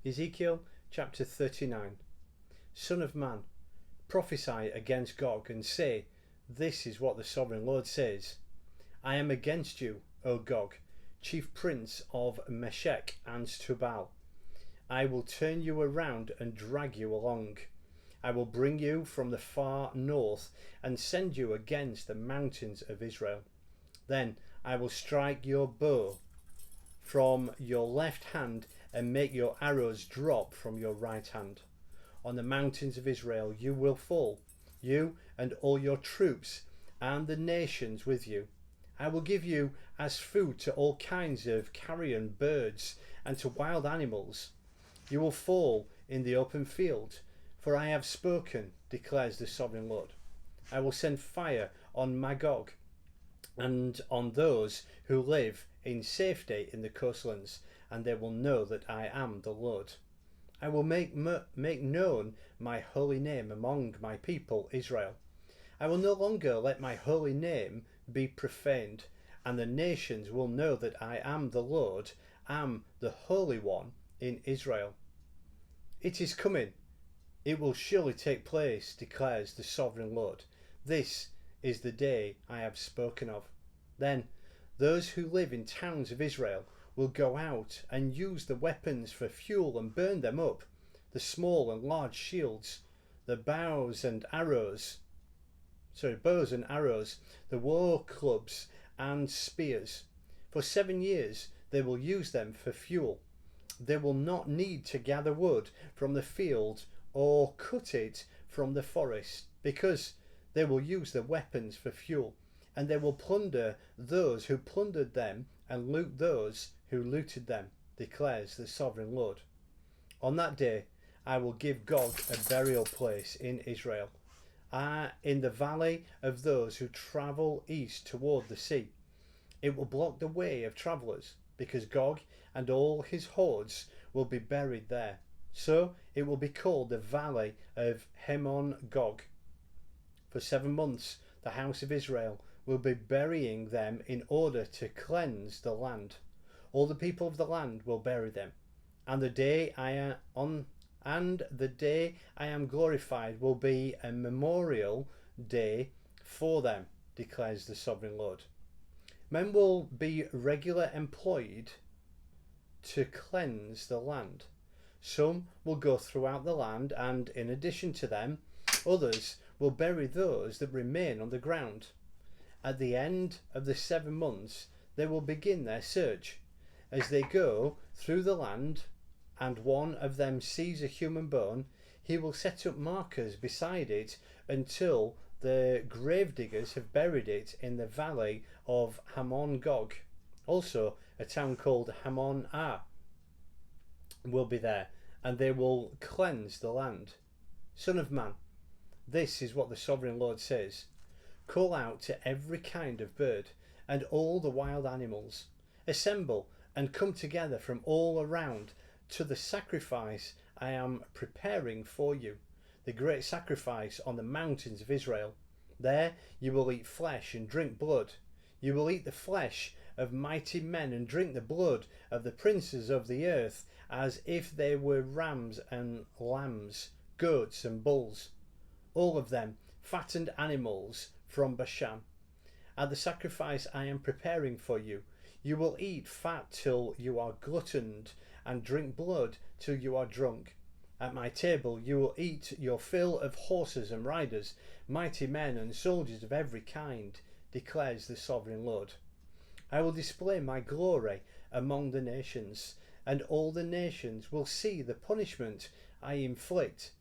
Ezekiel chapter 39. Son of man, prophesy against Gog and say, this is what the sovereign Lord says. I am against you, O Gog, chief prince of Meshech and Tubal. I will turn you around and drag you along. I will bring you from the far north and send you against the mountains of Israel. Then I will strike your bow from your left hand and make your arrows drop from your right hand. On the mountains of Israel you will fall, you and all your troops and the nations with you. I will give you as food to all kinds of carrion birds and to wild animals. You will fall in the open field, for I have spoken, declares the sovereign Lord. I will send fire on Magog and on those who live in safety in the coastlands, and they will know that I am the Lord. I will make known my holy name among my people Israel. I will no longer let my holy name be profaned, and the nations will know that I am the Lord, am the Holy One in Israel. It is coming. It will surely take place, declares the sovereign Lord. This is the day I have spoken of. Then those who live in towns of Israel will go out and use the weapons for fuel and burn them up, the small and large shields, the bows and arrows, the war clubs and spears. For 7 years they will use them for fuel. They will not need to gather wood from the field or cut it from the forest, because they will use the weapons for fuel, and they will plunder those who plundered them and loot those who looted them, declares the sovereign Lord. On that day I will give Gog a burial place in Israel, in the valley of those who travel east toward the sea. It will block the way of travellers, because Gog and all his hordes will be buried there. So it will be called the Valley of Hamon Gog. For 7 months the house of Israel will be burying them in order to cleanse the land. All the people of the land will bury them, and the day I am glorified will be a memorial day for them, declares the sovereign Lord. Men will be regularly employed to cleanse the land. Some will go throughout the land, and in addition to them, others will bury those that remain on the ground. At the end of the 7 months, they will begin their search. As they go through the land, and one of them sees a human bone, he will set up markers beside it until the gravediggers have buried it in the Valley of Hamon Gog. Also, a town called Hamonah will be there, and they will cleanse the land. Son of man, this is what the sovereign Lord says. Call out to every kind of bird and all the wild animals. Assemble and come together from all around to the sacrifice I am preparing for you, the great sacrifice on the mountains of Israel. There you will eat flesh and drink blood. You will eat the flesh of mighty men and drink the blood of the princes of the earth, as if they were rams and lambs, goats and bulls, all of them fattened animals from Bashan. At the sacrifice I am preparing for you, you will eat fat till you are glutted, and drink blood till you are drunk. At my table you will eat your fill of horses and riders, mighty men and soldiers of every kind, declares the sovereign Lord. I will display my glory among the nations, and all the nations will see the punishment I inflict,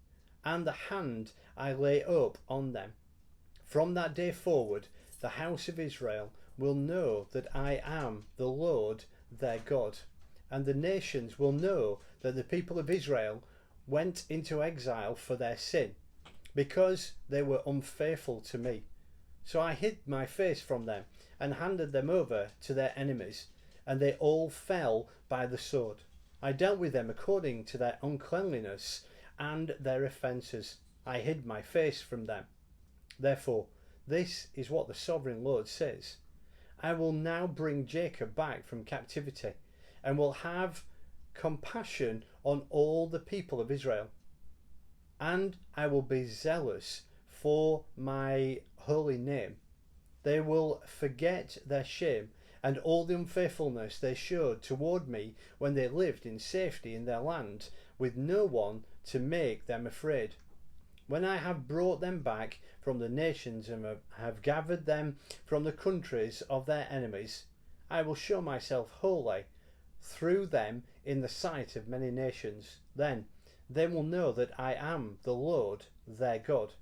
and the hand I lay up on them. From that day forward, the house of Israel will know that I am the Lord their God, and the nations will know that the people of Israel went into exile for their sin, because they were unfaithful to me. So I hid my face from them and handed them over to their enemies, and they all fell by the sword. I dealt with them according to their uncleanness and their offences. I hid my face from them. Therefore, this is what the sovereign Lord says. I will now bring Jacob back from captivity, and will have compassion on all the people of Israel. And I will be zealous for my holy name. They will forget their shame and all the unfaithfulness they showed toward me when they lived in safety in their land, with no one to make them afraid. When I have brought them back from the nations and have gathered them from the countries of their enemies, I will show myself holy through them in the sight of many nations. Then they will know that I am the Lord their God.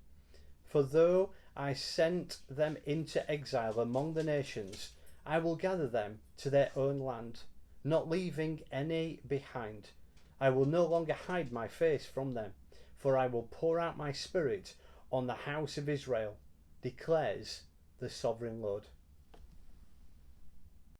For though I sent them into exile among the nations, I will gather them to their own land, not leaving any behind. I will no longer hide my face from them, for I will pour out my spirit on the house of Israel, declares the sovereign Lord.